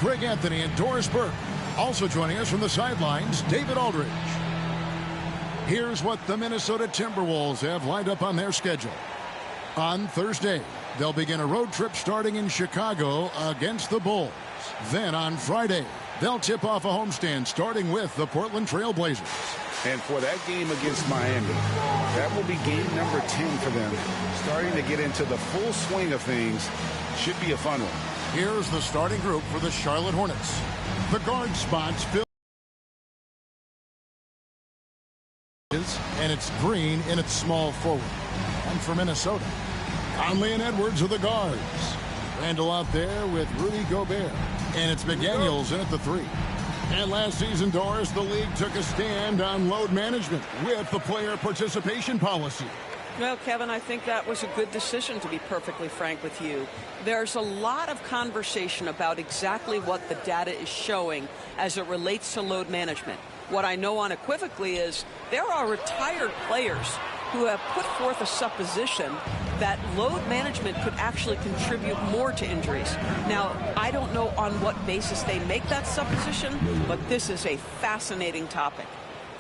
Greg Anthony and Doris Burke. Also joining us from the sidelines, David Aldridge. Here's what the Minnesota Timberwolves have lined up on their schedule. On Thursday, they'll begin a road trip starting in Chicago against the Bulls. Then on Friday, they'll tip off a homestand starting with the Portland Trail Blazers. And for that game against Miami, that will be game number 10 for them. Starting to get into the full swing of things. Should be a fun one. Here's the starting group for the Charlotte Hornets. The guard spots fill, and it's Green in its small forward. And for Minnesota, Conley and Edwards are the guards. Randall out there with Rudy Gobert. And it's McDaniels in at the 3. And last season, Doris, the league took a stand on load management with the player participation policy. Well, Kevin, I think that was a good decision, to be perfectly frank with you. There's a lot of conversation about exactly what the data is showing as it relates to load management. What I know unequivocally is there are retired players who have put forth a supposition that load management could actually contribute more to injuries. Now, I don't know on what basis they make that supposition, but this is a fascinating topic.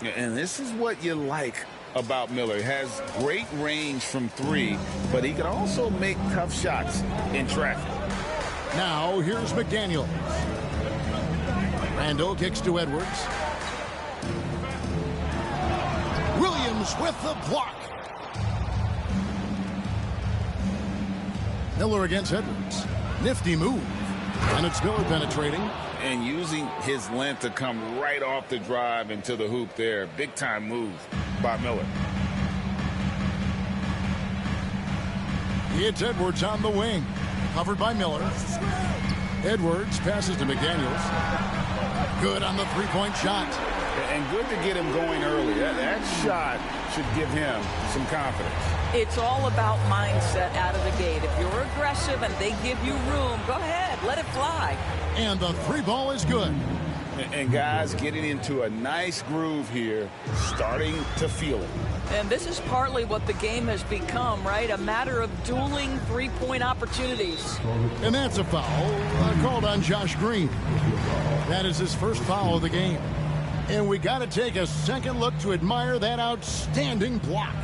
And this is what you like about Miller. He has great range from 3, but he can also make tough shots in traffic. Now, here's McDaniel. Randall kicks to Edwards. Williams with the block. Miller against Edwards. Nifty move. And it's Miller penetrating. And using his length to come right off the drive into the hoop there. Big time move by Miller. It's Edwards on the wing. Covered by Miller. Edwards passes to McDaniels. Good on the three-point shot. And good to get him going early. That shot should give him some confidence. It's all about mindset out of the gate. If you're aggressive and they give you room, go ahead, let it fly. And the 3 ball is good. And guys getting into a nice groove here, starting to feel it. And this is partly what the game has become, right? A matter of dueling 3-point opportunities. And that's a foul called on Josh Green. That is his first foul of the game. And we got to take a second look to admire that outstanding block.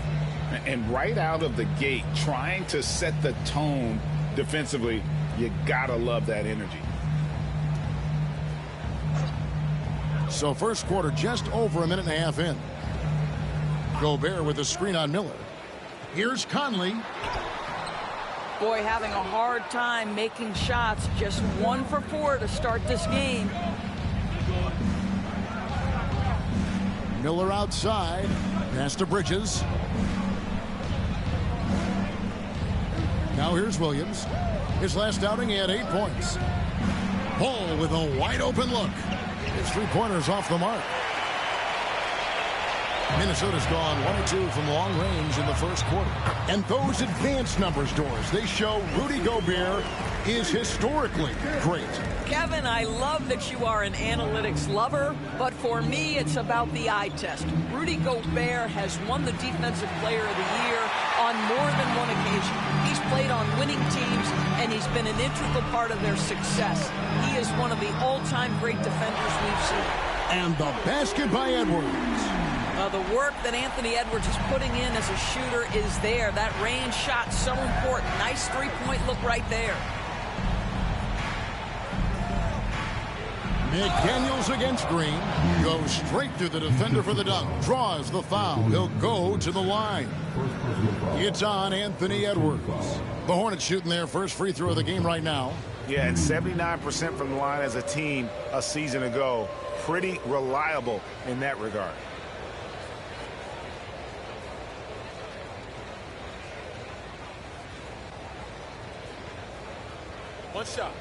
And right out of the gate, trying to set the tone defensively, you got to love that energy. So first quarter just over a minute and a half in. Gobert with a screen on Miller. Here's Conley. Boy, having a hard time making shots. Just 1 for 4 to start this game. Miller outside. Pass to Bridges. Now here's Williams. His last outing, he had 8 points. Paul with a wide open look. His 3-pointers off the mark. Minnesota's gone 1 of 2 from long range in the first quarter. And those advanced numbers, Doors, they show Rudy Gobert is historically great. Kevin, I love that you are an analytics lover, but for me, it's about the eye test. Rudy Gobert has won the Defensive Player of the Year on more than one occasion. He's played on winning teams, and he's been an integral part of their success. He is one of the all-time great defenders we've seen. And the basket by Edwards. The work that Anthony Edwards is putting in as a shooter is there. That range shot so important. Nice 3-point look right there. McDaniels against Green. Goes straight through the defender for the dunk. Draws the foul. He'll go to the line. It's on Anthony Edwards. The Hornets shooting their first free throw of the game right now. Yeah, and 79% from the line as a team a season ago. Pretty reliable in that regard. One shot.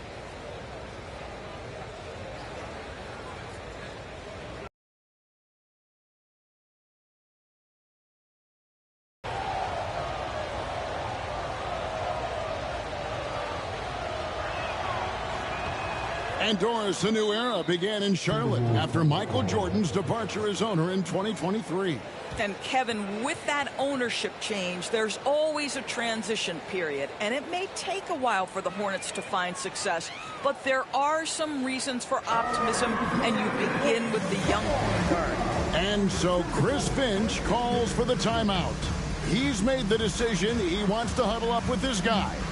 And Doris, the new era began in Charlotte after Michael Jordan's departure as owner in 2023. And Kevin, with that ownership change, there's always a transition period, and it may take a while for the Hornets to find success, but there are some reasons for optimism, and you begin with the young point guard. And so Chris Finch calls for the timeout. He's made the decision. He wants to huddle up with his guys.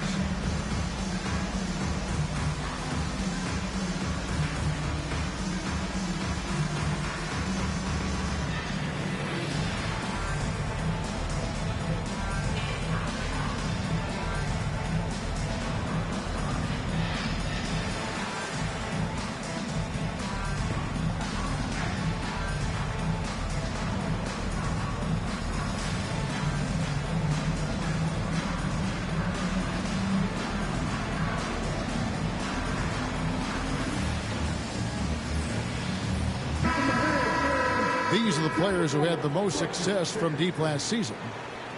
These are the players who had the most success from deep last season.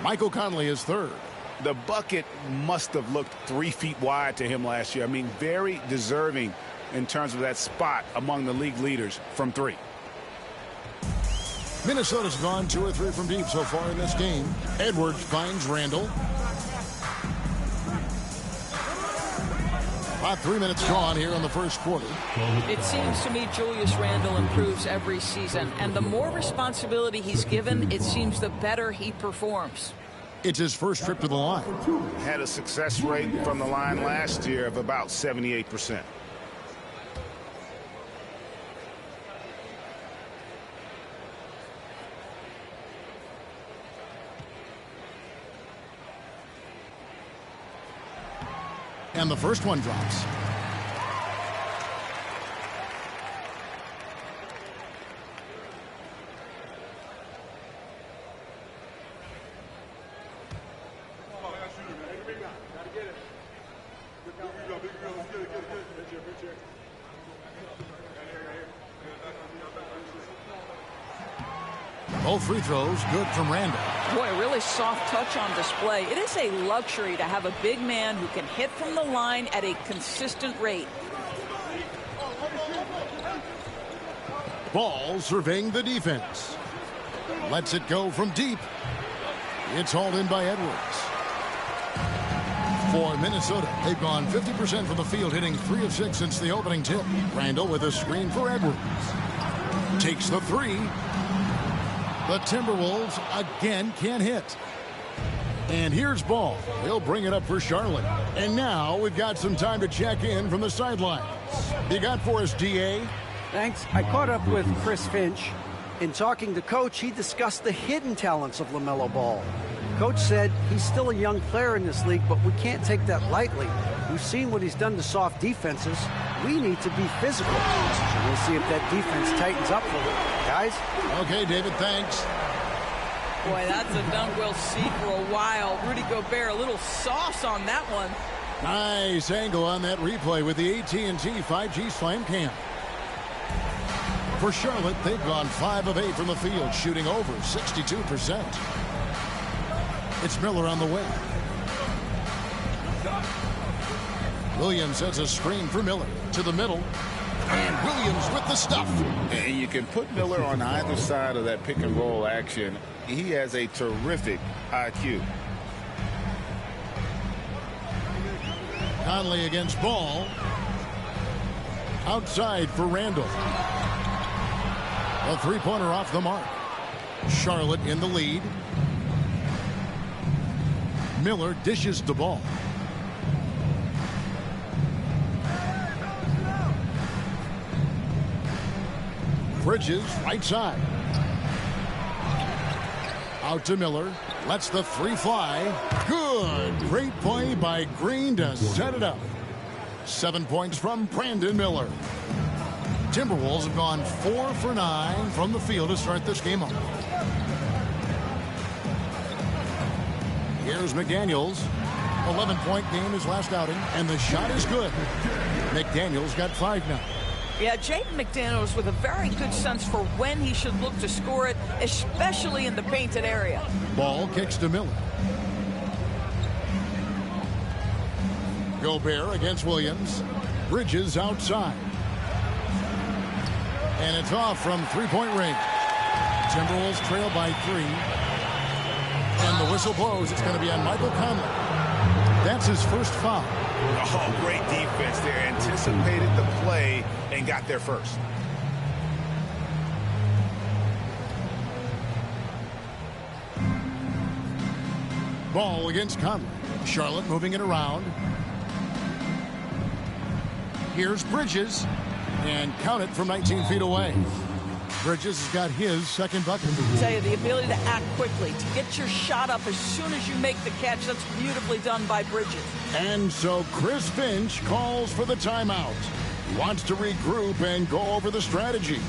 Michael Conley is third. The bucket must have looked 3 feet wide to him last year. I mean, very deserving in terms of that spot among the league leaders from 3. Minnesota's gone 2 or 3 from deep so far in this game. Edwards finds Randall. About 3 minutes gone here in the first quarter. It seems to me Julius Randle improves every season, and the more responsibility he's given, it seems the better he performs. It's his first trip to the line. Had a success rate from the line last year of about 78%. And the first one drops. Both free throws good from Randall. Boy, a really soft touch on display. It is a luxury to have a big man who can hit from the line at a consistent rate. Ball surveying the defense. Lets it go from deep. It's hauled in by Edwards. For Minnesota, they've gone 50% from the field, hitting 3 of 6 since the opening tip. Randall with a screen for Edwards. Takes the 3. The Timberwolves again can't hit. And here's Ball. He'll bring it up for Charlotte. And now we've got some time to check in from the sidelines. You got for us, D.A.? Thanks. I caught up with Chris Finch. In talking to Coach, he discussed the hidden talents of LaMelo Ball. Coach said he's still a young player in this league, but we can't take that lightly. We've seen what he's done to soft defenses. We need to be physical. So we'll see if that defense tightens up for him. Guys? Okay, David, thanks. Boy, that's a dunk we'll see for a while. Rudy Gobert, a little sauce on that one. Nice angle on that replay with the AT&T 5G Slam Cam. For Charlotte, they've gone 5 of 8 from the field, shooting over 62%. It's Miller on the wing. Williams sets a screen for Miller to the middle. And Williams with the stuff. And you can put Miller on either side of that pick and roll action. He has a terrific IQ. Conley against Ball. Outside for Randall. A three-pointer off the mark. Charlotte in the lead. Miller dishes the ball. Bridges, right side. Out to Miller. Lets the 3 fly. Good. Great play by Green to set it up. 7 points from Brandon Miller. Timberwolves have gone 4 for 9 from the field to start this game off. Here's McDaniels. 11-point game his last outing, and the shot is good. McDaniels got 5 now. Yeah, Jaden McDaniels with a very good sense for when he should look to score it, especially in the painted area. Ball kicks to Miller. Gobert against Williams. Bridges outside. And it's off from three-point range. Timberwolves trail by 3. And the whistle blows. It's going to be on Michael Conley. That's his first foul. Oh, great defense there. Anticipated the play and got there first. Ball against Conley. Charlotte moving it around. Here's Bridges. And count it from 19 feet away. Bridges has got his second bucket. I tell you, the ability to act quickly, to get your shot up as soon as you make the catch, that's beautifully done by Bridges. And so Chris Finch calls for the timeout. He wants to regroup and go over the strategy.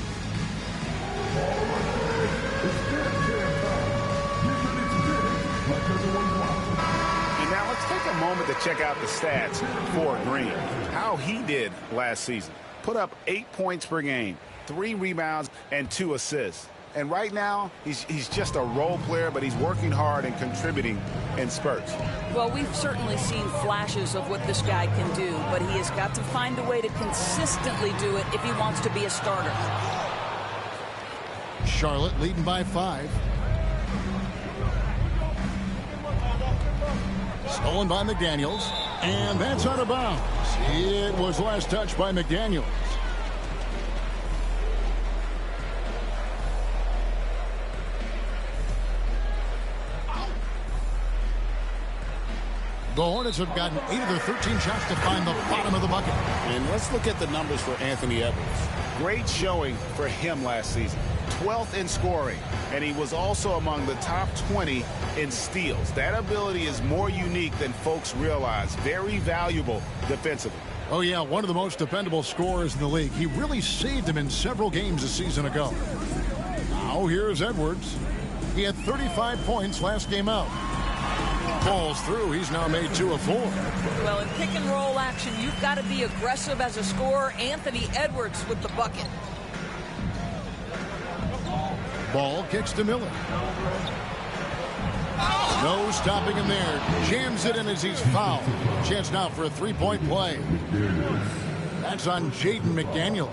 And now let's take a moment to check out the stats for Green. How he did last season. Put up 8 points per game, 3 rebounds, and 2 assists. And right now, he's just a role player, but he's working hard and contributing in spurts. Well, we've certainly seen flashes of what this guy can do, but he has got to find a way to consistently do it if he wants to be a starter. Charlotte leading by 5. Stolen by McDaniels. And that's out of bounds. It was last touched by McDaniels. The Hornets have gotten 8 of their 13 shots to find the bottom of the bucket. And let's look at the numbers for Anthony Edwards. Great showing for him last season. 12th in scoring, and he was also among the top 20 in steals. That ability is more unique than folks realize. Very valuable defensively. Oh, yeah, one of the most dependable scorers in the league. He really saved him in several games a season ago. Now here's Edwards. He had 35 points last game out. Falls through. He's now made 2 of 4. Well, in pick and roll action, you've got to be aggressive as a scorer. Anthony Edwards with the bucket. Ball kicks to Miller. No stopping him there. Jams it in as he's fouled. Chance now for a 3-point play. That's on Jaden McDaniels.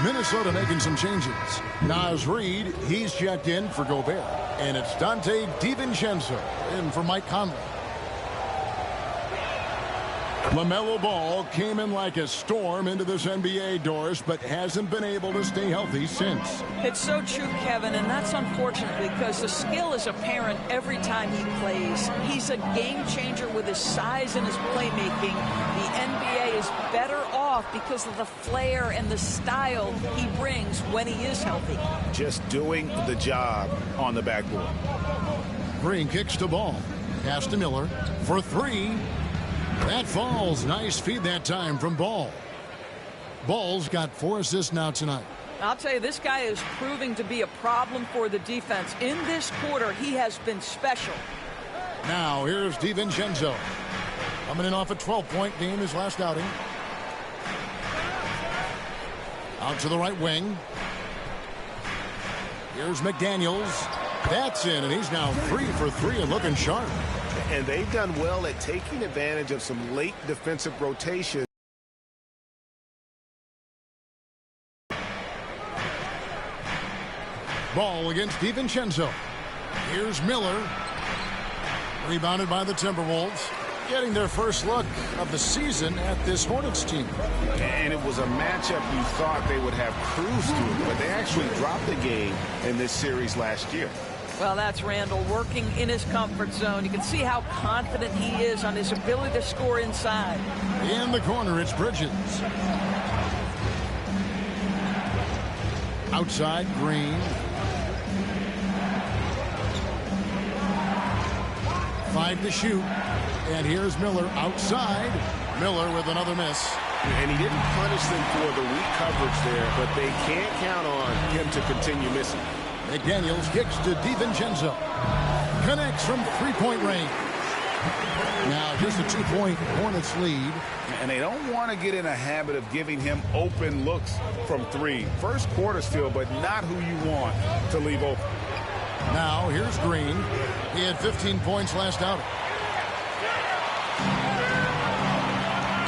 Minnesota making some changes. Naz Reid, he's checked in for Gobert. And it's Dante DiVincenzo in for Mike Conley. LaMelo Ball came in like a storm into this NBA, Doris, but hasn't been able to stay healthy since. It's so true, Kevin, and that's unfortunate because the skill is apparent every time he plays. He's a game changer with his size and his playmaking. The NBA is better off because of the flair and the style he brings when he is healthy. Just doing the job on the backboard. Green kicks to Ball. Pass to Miller for 3. That falls. Nice feed that time from Ball. Ball's got 4 assists now tonight. I'll tell you, this guy is proving to be a problem for the defense. In this quarter, he has been special. Now, here's DiVincenzo. Coming in off a 12-point game his last outing. Out to the right wing. Here's McDaniels. That's in, and he's now 3 for 3 and looking sharp. And they've done well at taking advantage of some late defensive rotation. Ball against DiVincenzo. Here's Miller. Rebounded by the Timberwolves. Getting their first look of the season at this Hornets team. And it was a matchup you thought they would have cruised through, but they actually dropped the game in this series last year. Well, that's Randall working in his comfort zone. You can see how confident he is on his ability to score inside. In the corner, it's Bridges. Outside, Green. 5 to shoot. And here's Miller outside. Miller with another miss. And he didn't punish them for the weak coverage there, but they can't count on him to continue missing. McDaniels kicks to DiVincenzo. Connects from 3-point range. Now just a 2-point Hornets lead. And they don't want to get in a habit of giving him open looks from 3. First quarter still, but not who you want to leave open. Now here's Green. He had 15 points last outing.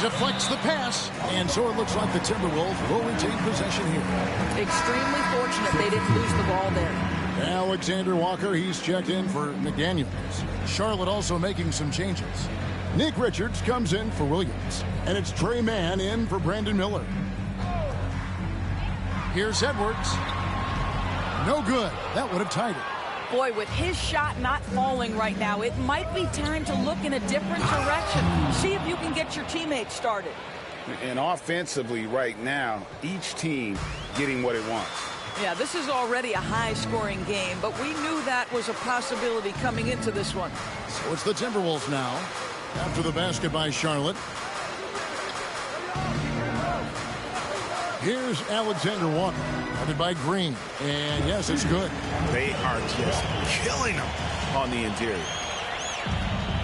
Deflects the pass, and And so it looks like the Timberwolves will retain possession here. Extremely fortunate they didn't lose the ball there. Alexander Walker, he's checked in for McDaniels. Charlotte also making some changes. Nick Richards comes in for Williams. And it's Trey Mann in for Brandon Miller. Here's Edwards. No good. That would have tied it. Boy, with his shot not falling right now, it might be time to look in a different direction. See if you can get your teammates started. And offensively right now, each team getting what it wants. Yeah, this is already a high-scoring game, but we knew that was a possibility coming into this one. So it's the Timberwolves now. After the basket by Charlotte. Here's Alexander Walker, guarded by Green. And yes, it's good. They are just killing them on the interior.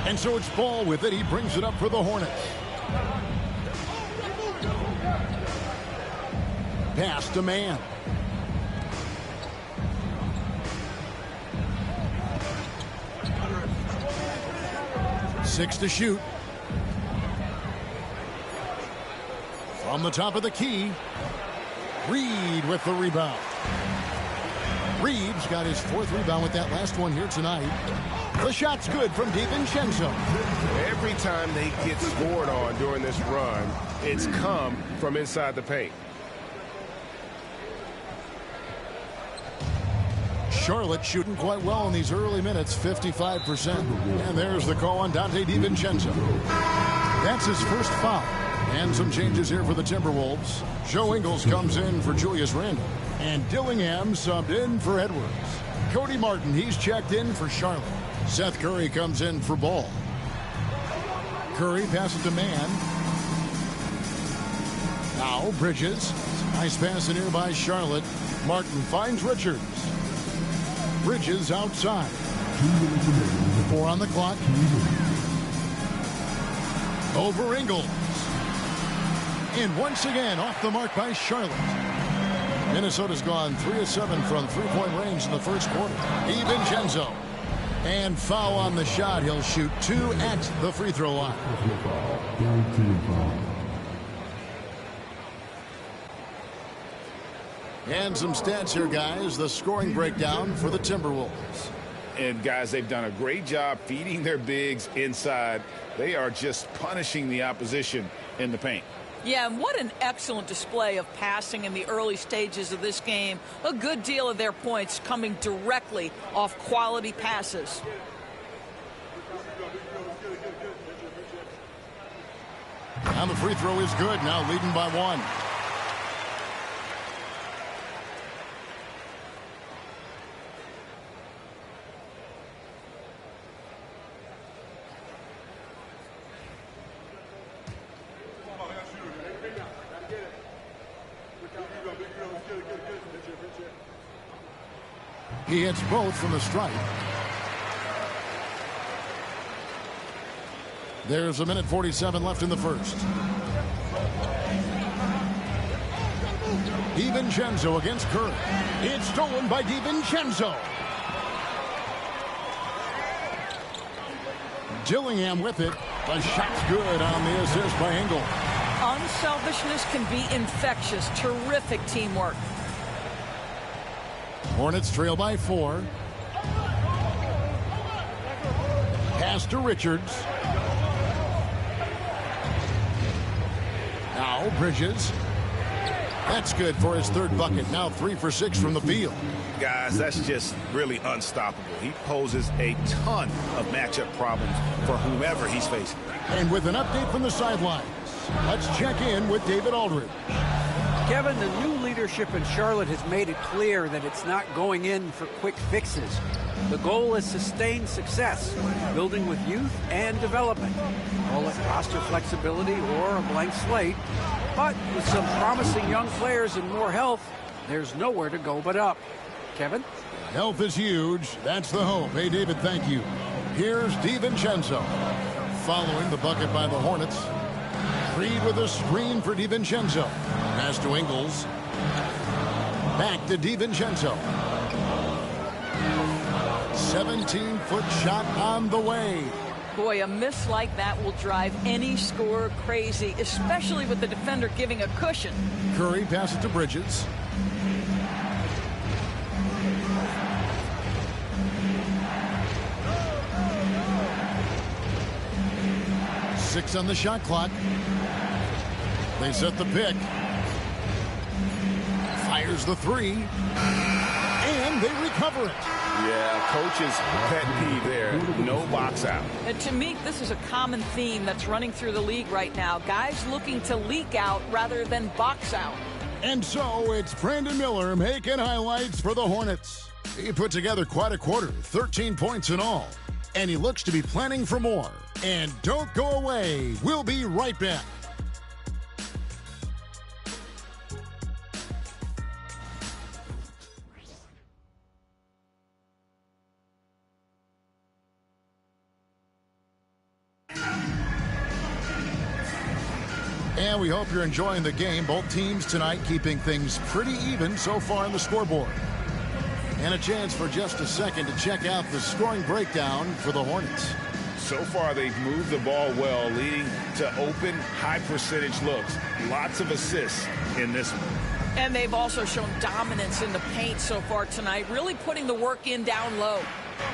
And so it's Ball with it. He brings it up for the Hornets. Pass to Mann. Six to shoot. From the top of the key, Reed with the rebound. Reed's got his fourth rebound with that last one here tonight. The shot's good from DiVincenzo. Every time they get scored on during this run, it's come from inside the paint. Charlotte shooting quite well in these early minutes, 55%. And there's the call on Dante DiVincenzo. That's his first foul. And some changes here for the Timberwolves. Joe Ingles comes in for Julius Randle. And Dillingham subbed in for Edwards. Cody Martin, he's checked in for Charlotte. Seth Curry comes in for Ball. Curry passes to Mann. Now Bridges. Nice pass in here by Charlotte. Martin finds Richards. Bridges outside. 4 on the clock. Over Ingles. And once again, off the mark by Charlotte. Minnesota's gone 3 of 7 from three-point range in the first quarter. DiVincenzo. And foul on the shot. He'll shoot 2 at the free throw line. And some stats here, guys. The scoring breakdown for the Timberwolves. And, guys, they've done a great job feeding their bigs inside. They are just punishing the opposition in the paint. Yeah, and what an excellent display of passing in the early stages of this game. A good deal of their points coming directly off quality passes. And the free throw is good. Now leading by 1. He hits both from the stripe. There's 1:47 left in the first. DiVincenzo against Curry. It's stolen by DiVincenzo. Dillingham with it. The shot's good on the assist by Engel. Unselfishness can be infectious. Terrific teamwork. Hornets trail by 4. Pass to Richards. Now Bridges. That's good for his third bucket. Now 3 for 6 from the field. Guys, that's just really unstoppable. He poses a ton of matchup problems for whomever he's facing. And with an update from the sidelines, let's check in with David Aldridge. Kevin, the new leadership in Charlotte has made it clear that it's not going in for quick fixes. The goal is sustained success, building with youth and development. Call it roster flexibility or a blank slate. But with some promising young players and more health, there's nowhere to go but up. Kevin? Health is huge. That's the hope. Hey, David, thank you. Here's DiVincenzo. Following the bucket by the Hornets. Reed with a screen for DiVincenzo. Pass to Ingles. Back to DiVincenzo. 17-foot shot on the way. Boy, a miss like that will drive any scorer crazy, especially with the defender giving a cushion. Curry passes to Bridges. Six on the shot clock. They set the pick. Fires the three. And they recover it. Yeah, coach's pet peeve there. No box out. And to me, this is a common theme that's running through the league right now. Guys looking to leak out rather than box out. And so it's Brandon Miller making highlights for the Hornets. He put together quite a quarter, 13 points in all. And he looks to be planning for more. And don't go away. We'll be right back. And we hope you're enjoying the game. Both teams tonight keeping things pretty even so far on the scoreboard. And a chance for just a second to check out the scoring breakdown for the Hornets. So far, they've moved the ball well, leading to open, high-percentage looks. Lots of assists in this one. And they've also shown dominance in the paint so far tonight, really putting the work in down low.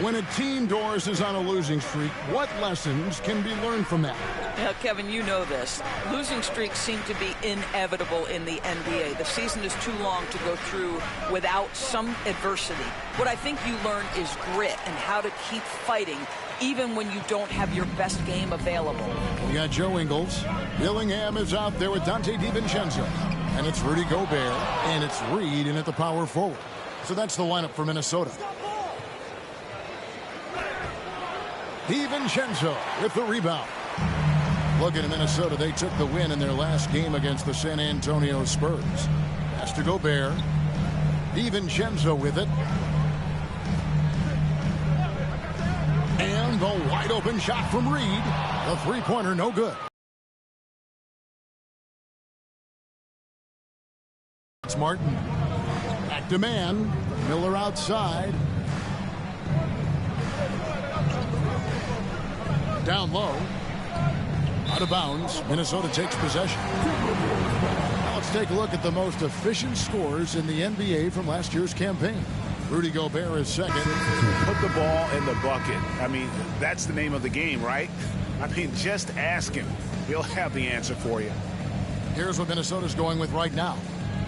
When a team, Doris, is on a losing streak, what lessons can be learned from that? Now, Kevin, you know this. Losing streaks seem to be inevitable in the NBA. The season is too long to go through without some adversity. What I think you learn is grit and how to keep fighting even when you don't have your best game available. You got Joe Ingles. Dillingham is out there with Dante DiVincenzo. And it's Rudy Gobert. And it's Reed in at the power forward. So that's the lineup for Minnesota. DiVincenzo with the rebound. Looking at Minnesota, they took the win in their last game against the San Antonio Spurs. Pass to Gobert. DiVincenzo with it. And the wide open shot from Reed. The three-pointer no good. It's Martin. Back to man. Miller outside. Down low. Out of bounds. Minnesota takes possession. Now let's take a look at the most efficient scorers in the NBA from last year's campaign. Rudy Gobert is second. Put the ball in the bucket. I mean, that's the name of the game, right? I mean, just ask him. He'll have the answer for you. Here's what Minnesota's going with right now.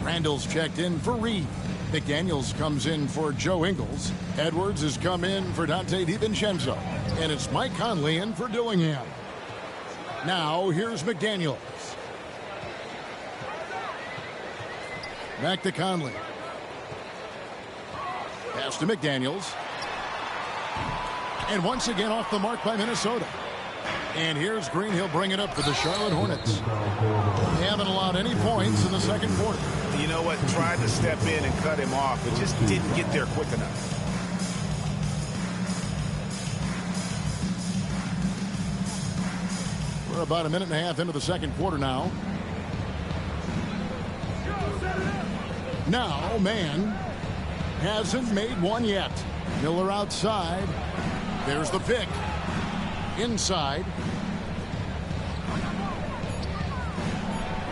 Randall's checked in for Reed. McDaniels comes in for Joe Ingles. Edwards has come in for Dante DiVincenzo. And it's Mike Conley in for Dillingham. Now, here's McDaniels. Back to Conley. Pass to McDaniels. And once again off the mark by Minnesota. And here's Green. He'll bring it up for the Charlotte Hornets. They haven't allowed any points in the second quarter. You know what? Tried to step in and cut him off, but just didn't get there quick enough. We're about a minute and a half into the second quarter now. Now, man hasn't made one yet. Miller outside. There's the pick. Inside.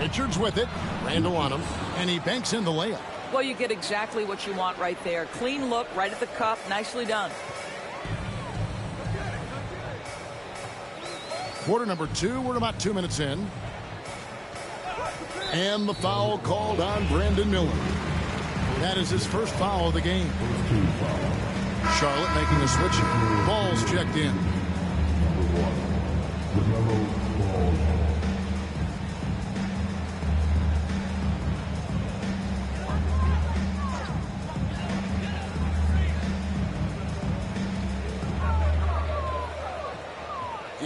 Richards with it. Randall on him. And he banks in the layup. Well, you get exactly what you want right there. Clean look, right at the cup. Nicely done. Quarter number 2. We're about 2 minutes in. And the foul called on Brandon Miller. That is his first foul of the game. Charlotte making a switch. Ball's checked in.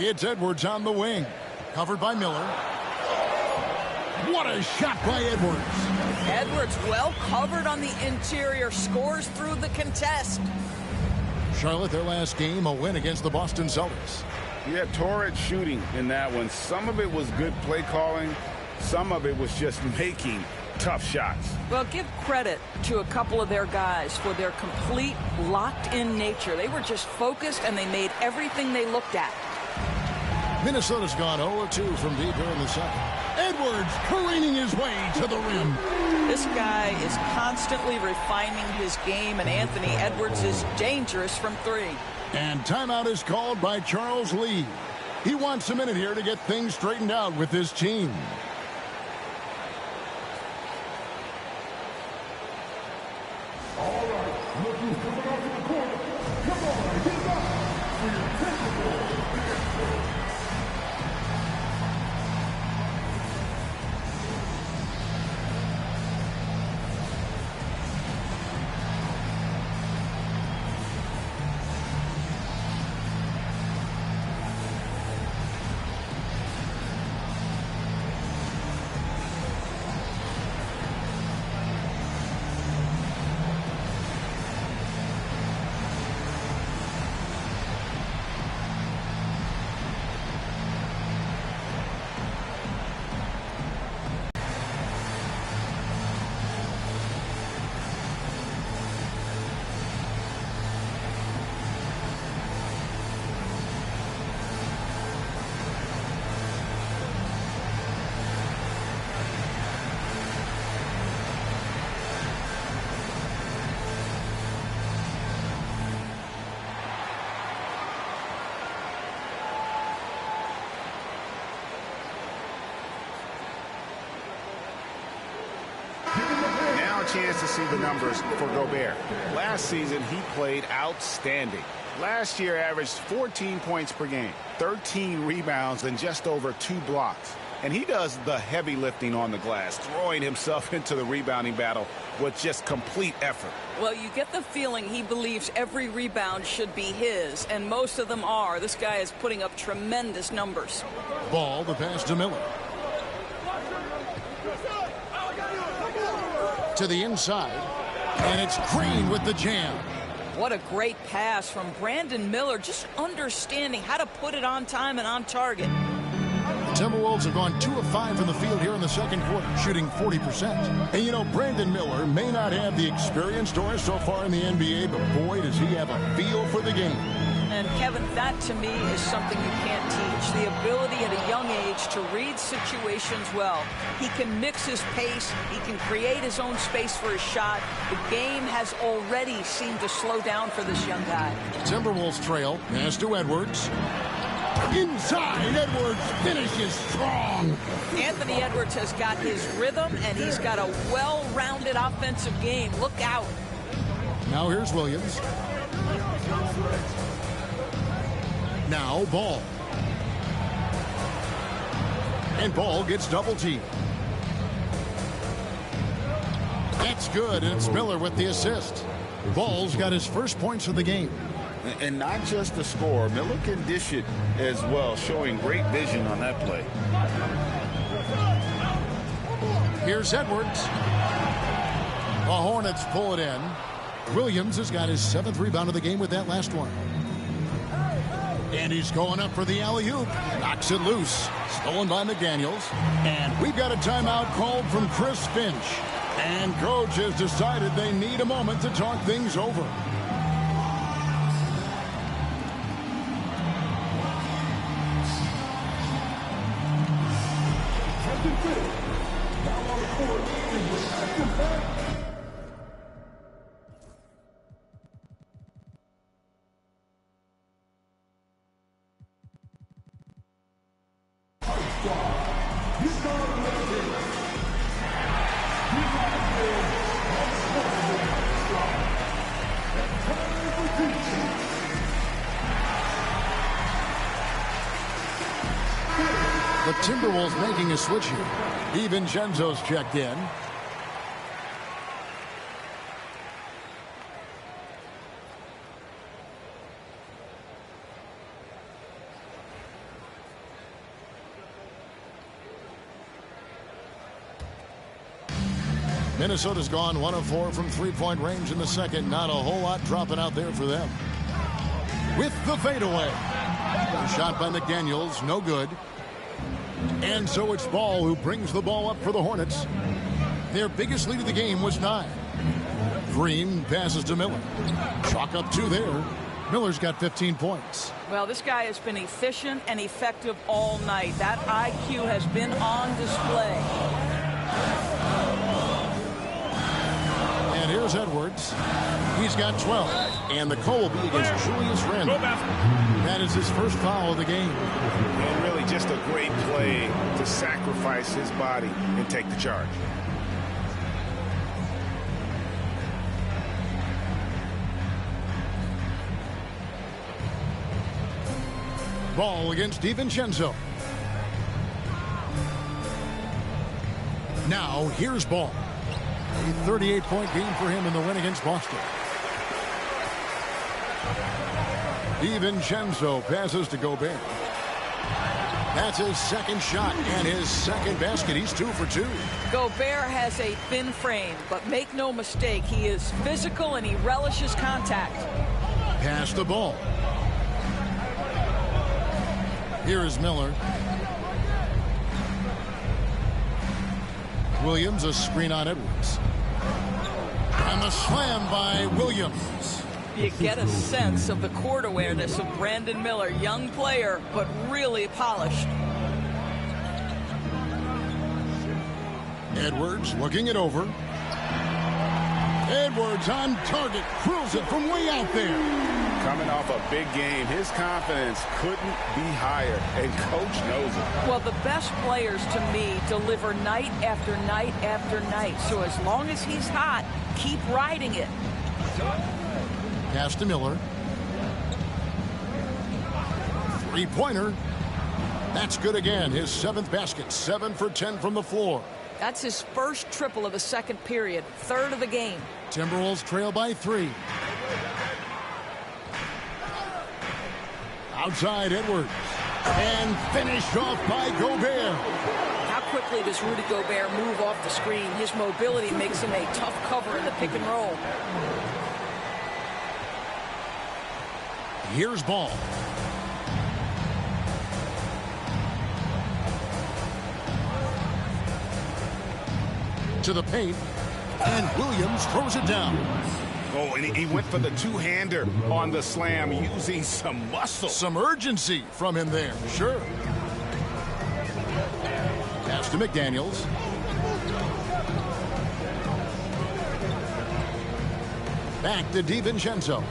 It's Edwards on the wing. Covered by Miller. What a shot by Edwards. Edwards well covered on the interior. Scores through the contest. Charlotte, their last game, a win against the Boston Celtics. Yeah, torrid shooting in that one. Some of it was good play calling. Some of it was just making tough shots. Well, give credit to a couple of their guys for their complete locked-in nature. They were just focused, and they made everything they looked at. Minnesota's gone 0-2 from deep here in the second. Edwards careening his way to the rim. This guy is constantly refining his game, and Anthony Edwards is dangerous from three. And timeout is called by Charles Lee. He wants a minute here to get things straightened out with his team. All right, looking coming off in the corner. Come on, get back for your Timberwolves. Chance to see the numbers for Gobert. Last season, he played outstanding. Last year averaged 14 points per game, 13 rebounds, and just over 2 blocks. And he does the heavy lifting on the glass, throwing himself into the rebounding battle with just complete effort. Well, you get the feeling he believes every rebound should be his, and most of them are. This guy is putting up tremendous numbers. Ball, the pass to Miller. To the inside, and it's Green with the jam. What a great pass from Brandon Miller, just understanding how to put it on time and on target. The Timberwolves have gone 2 of 5 from the field here in the second quarter, shooting 40%. And you know, Brandon Miller may not have the experience, Doris, so far in the NBA, but boy, does he have a feel for the game. And Kevin, that to me is something you can't teach. The ability at a young age to read situations well. He can mix his pace. He can create his own space for his shot. The game has already seemed to slow down for this young guy. Timberwolves trail. Pass to Edwards. Inside, Edwards finishes strong. Anthony Edwards has got his rhythm, and he's got a well-rounded offensive game. Look out. Now here's Williams. Now Ball. And Ball gets double teamed. That's good, and it's Miller with the assist. Ball's got his first points of the game. And not just the score, Miller can dish it as well, showing great vision on that play. Here's Edwards. The Hornets pull it in. Williams has got his 7th rebound of the game with that last one. And he's going up for the alley-oop. Knocks it loose. Stolen by McDaniels. And we've got a timeout called from Chris Finch. And coach has decided they need a moment to talk things over. The Timberwolves making a switch here. DiVincenzo's checked in. Minnesota's gone 1 of 4 from three-point range in the second. Not a whole lot dropping out there for them. With the fadeaway. Shot by McDaniels, no good. And so it's Ball who brings the ball up for the Hornets. Their biggest lead of the game was 9. Green passes to Miller. Chalk up 2 there. Miller's got 15 points. Well, this guy has been efficient and effective all night. That IQ has been on display. And here's Edwards. He's got 12. And the call will be against Julius Randle. That is his first foul of the game. And really just a great play to sacrifice his body and take the charge. Ball against DiVincenzo. Now here's Ball. A 38-point game for him in the win against Boston. DiVincenzo passes to Gobert. That's his second shot and his second basket. He's 2 for 2. Gobert has a thin frame, but make no mistake, he is physical and he relishes contact. Pass the ball. Here is Miller. Williams, a screen on Edwards. And the slam by Williams. You get a sense of the court awareness of Brandon Miller. Young player, but really polished. Edwards looking it over. Edwards on target. Drills it from way out there. Coming off a big game, his confidence couldn't be higher, and coach knows it. Well, the best players to me deliver night after night after night. So as long as he's hot, keep riding it. Pass to Miller. Three-pointer. That's good again. His 7th basket. 7 for 10 from the floor. That's his first triple of the second period. 3rd of the game. Timberwolves trail by 3. Outside Edwards. And finished off by Gobert. How quickly does Rudy Gobert move off the screen? His mobility makes him a tough cover in the pick and roll. Here's Ball. To the paint. And Williams throws it down. Oh, and he went for the two-hander on the slam, using some muscle. Some urgency from him there, sure. Pass to McDaniels. Back to DiVincenzo.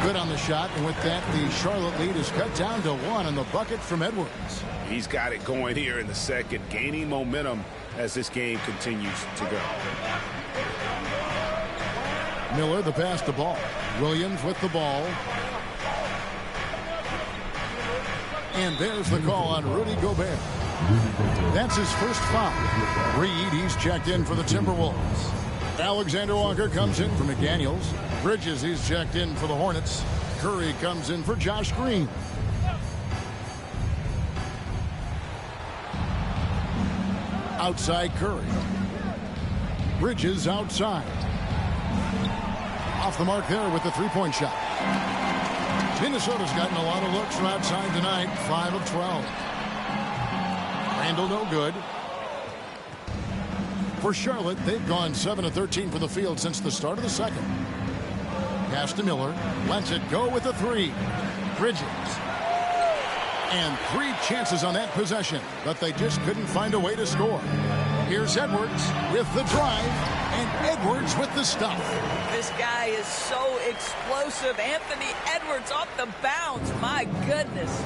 Good on the shot, and with that, the Charlotte lead is cut down to 1 on the bucket from Edwards. He's got it going here in the second, gaining momentum as this game continues to go. Miller, the pass to Ball. Williams with the ball. And there's the call on Rudy Gobert. That's his first foul. Reed, he's checked in for the Timberwolves. Alexander Walker comes in for McDaniels. Bridges, he's checked in for the Hornets. Curry comes in for Josh Green. Outside Curry. Bridges outside. Off the mark there with the three-point shot. Minnesota's gotten a lot of looks from outside tonight. 5 of 12. Randle no good. For Charlotte, they've gone 7 of 13 from the field since the start of the second. Pass to Miller. Lets it go with the 3. Bridges. And 3 chances on that possession, but they just couldn't find a way to score. Here's Edwards with the drive, and Edwards with the stuff. This guy is so explosive. Anthony Edwards off the bounce. My goodness.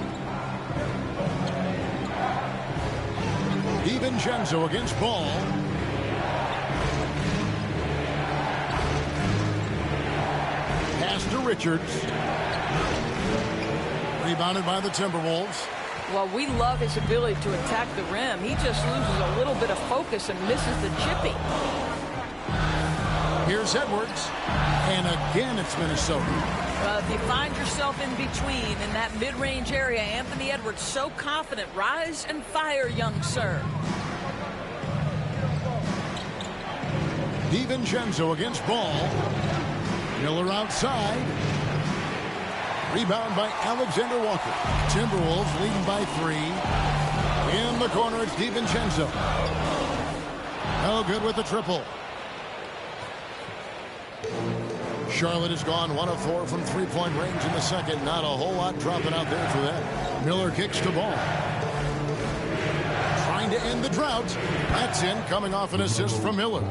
DiVincenzo against Ball. Pass to Richards. Rebounded by the Timberwolves. Well, we love his ability to attack the rim. He just loses a little bit of focus and misses the chippy. Here's Edwards. And again, it's Minnesota. If you find yourself in between in that mid-range area, Anthony Edwards so confident. Rise and fire, young sir. DiVincenzo against Ball. Miller outside. Rebound by Alexander Walker. Timberwolves leading by 3. In the corner, it's DiVincenzo. No good with the triple. Charlotte has gone 1 of 4 from three-point range in the second. Not a whole lot dropping out there for them. Miller kicks the ball. Trying to end the drought. That's in, coming off an assist from Miller.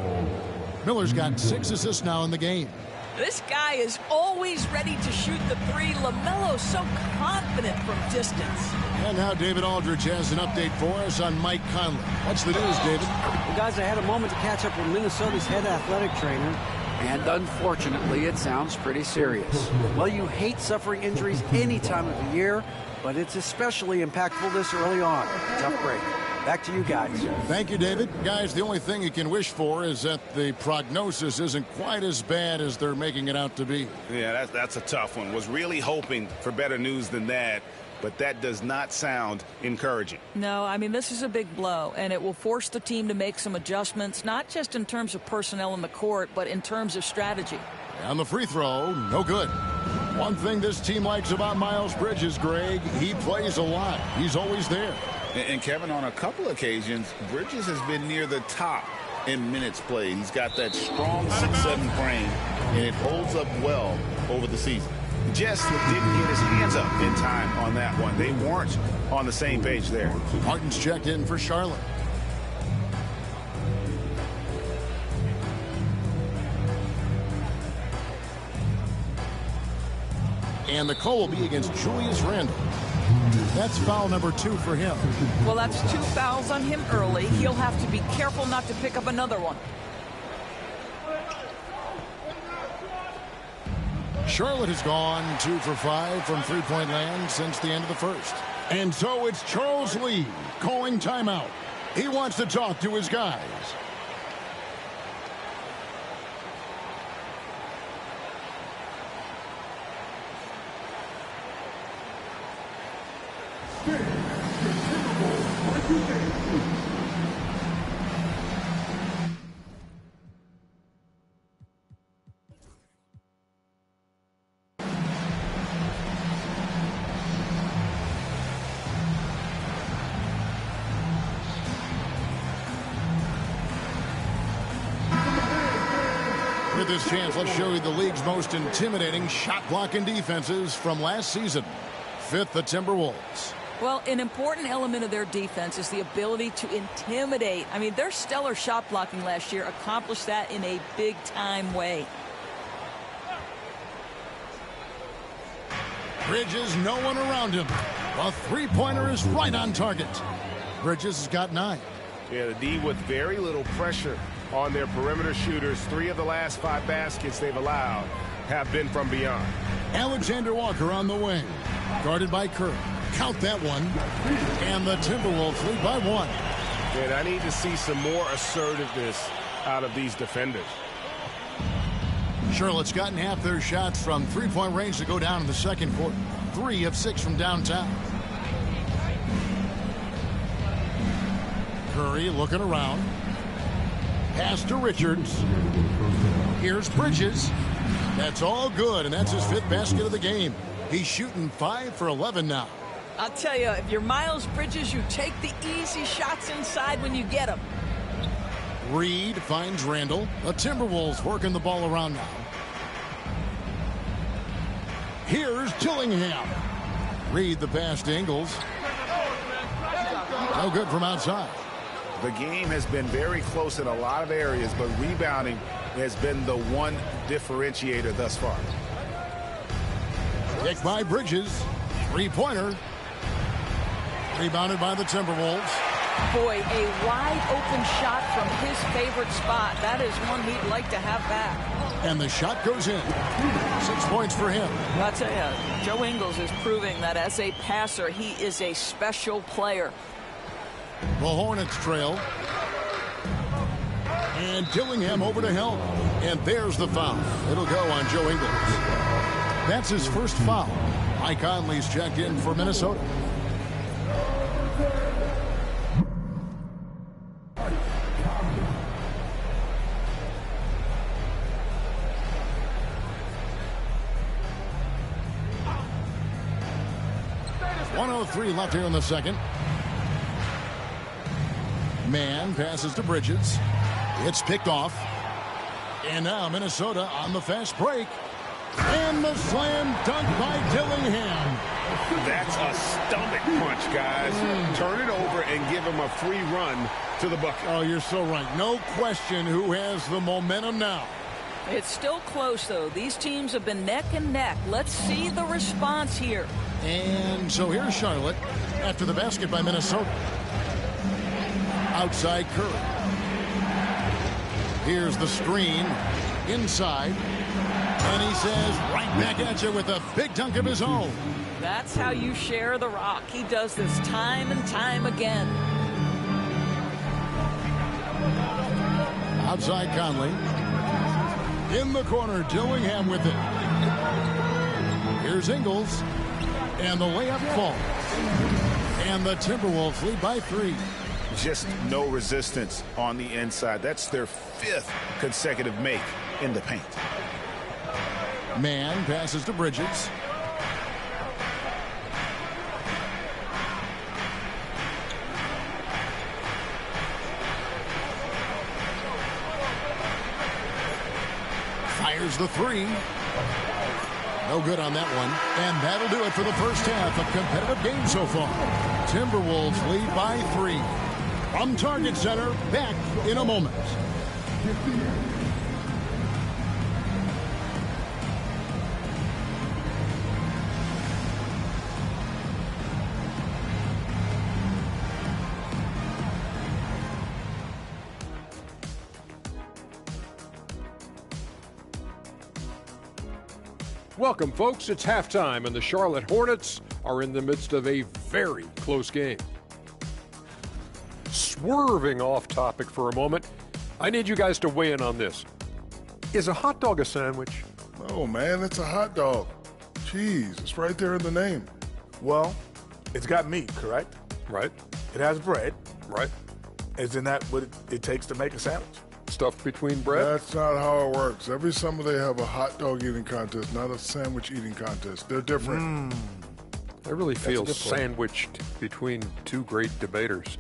Miller's got 6 assists now in the game. This guy is always ready to shoot the three. LaMelo's so confident from distance. And now David Aldridge has an update for us on Mike Conley. What's the news, David? Well, guys, I had a moment to catch up with Minnesota's head athletic trainer, and unfortunately, it sounds pretty serious. Well, you hate suffering injuries any time of the year, but it's especially impactful this early on. Tough break. Back to you guys. Thank you, David. Guys, the only thing you can wish for is that the prognosis isn't quite as bad as they're making it out to be. Yeah, that's a tough one. Was really hoping for better news than that, but that does not sound encouraging. No, I mean, this is a big blow, and it will force the team to make some adjustments, not just in terms of personnel in the court, but in terms of strategy. On the free throw, no good. One thing this team likes about Miles Bridges, Greg, he plays a lot. He's always there. And Kevin, on a couple occasions, Bridges has been near the top in minutes played. He's got that strong 6'7" frame, and it holds up well over the season. Just didn't get his hands up in time on that one. They weren't on the same page there. Martin's checked in for Charlotte. And the call will be against Julius Randle. That's foul number 2 for him. Well, that's 2 fouls on him early. He'll have to be careful not to pick up another one. Charlotte has gone 2 for 5 from three-point land since the end of the first. And so it's Charles Lee calling timeout. He wants to talk to his guys. With this chance, let's show you the league's most intimidating shot blocking defenses from last season. 5th, the Timberwolves. Well, an important element of their defense is the ability to intimidate. I mean, their stellar shot blocking last year accomplished that in a big-time way. Bridges, no one around him. A three-pointer is right on target. Bridges has got 9. Yeah, the D with very little pressure on their perimeter shooters. 3 of the last 5 baskets they've allowed have been from beyond. Alexander Walker on the wing. Guarded by Kerr. Count that one. And the Timberwolves lead by 1. And I need to see some more assertiveness out of these defenders. Charlotte's gotten half their shots from three-point range to go down in the second quarter. 3 of 6 from downtown. Curry looking around. Pass to Richards. Here's Bridges. That's all good, and that's his 5th basket of the game. He's shooting 5 for 11 now. I'll tell you, if you're Miles Bridges, you take the easy shots inside when you get them. Reed finds Randle. The Timberwolves working the ball around now. Here's Tillingham. Reed the pass to Ingles. No good from outside. The game has been very close in a lot of areas, but rebounding has been the one differentiator thus far. Kick by Bridges. Three-pointer. Rebounded by the Timberwolves. Boy, a wide open shot from his favorite spot. That is one he'd like to have back. And the shot goes in. 6 points for him. I'll tell you, Joe Ingles is proving that as a passer, he is a special player. The Hornets trail. And Dillingham over to help. And there's the foul. It'll go on Joe Ingles. That's his first foul. Mike Conley's checked in for Minnesota. .103 left here in the second. Man passes to Bridges. It's picked off. And now Minnesota on the fast break. And the slam dunk by Dillingham. That's a stomach punch, guys. Turn it over and give him a free run to the bucket. Oh, you're so right. No question who has the momentum now. It's still close, though. These teams have been neck and neck. Let's see the response here. And so here's Charlotte after the basket by Minnesota. Outside Curry. Here's the screen. Inside. And he says right back at you with a big dunk of his own. That's how you share the rock. He does this time and time again. Outside Conley. In the corner, Dillingham with it. Here's Ingles. And the layup falls. And the Timberwolves lead by 3. Just no resistance on the inside. That's their 5th consecutive make in the paint. Man passes to Bridges. Fires the 3. No good on that one. And that'll do it for the first half of competitive game so far. Timberwolves lead by 3. From Target Center, back in a moment. Welcome, folks. It's halftime, and the Charlotte Hornets are in the midst of a very close game. Swerving off topic for a moment, I need you guys to weigh in on this. Is a hot dog a sandwich? Oh, man, it's a hot dog. Cheese, it's right there in the name. Well, it's got meat, correct? Right. It has bread. Right. Isn't that what it takes to make a sandwich? Stuffed between bread? That's not how it works. Every summer they have a hot dog eating contest, not a sandwich eating contest. They're different. I really feel a good point. sandwiched between two great debaters.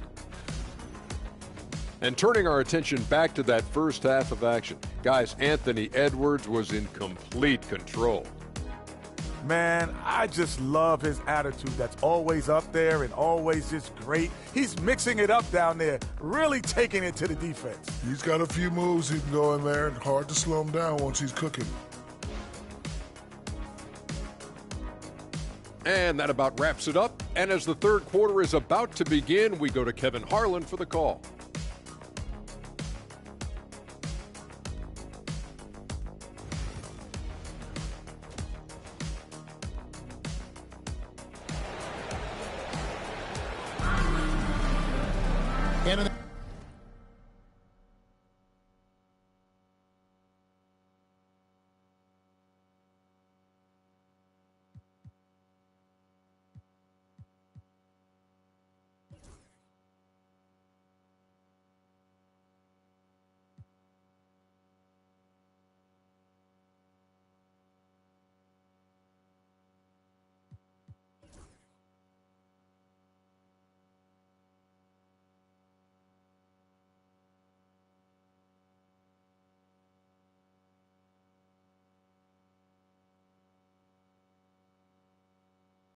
And turning our attention back to that first half of action, guys, Anthony Edwards was in complete control. Man, I just love his attitude. That's always up there and always just great. He's mixing it up down there, really taking it to the defense. He's got a few moves he can go in there, and hard to slow him down once he's cooking. And that about wraps it up. And as the third quarter is about to begin, we go to Kevin Harlan for the call.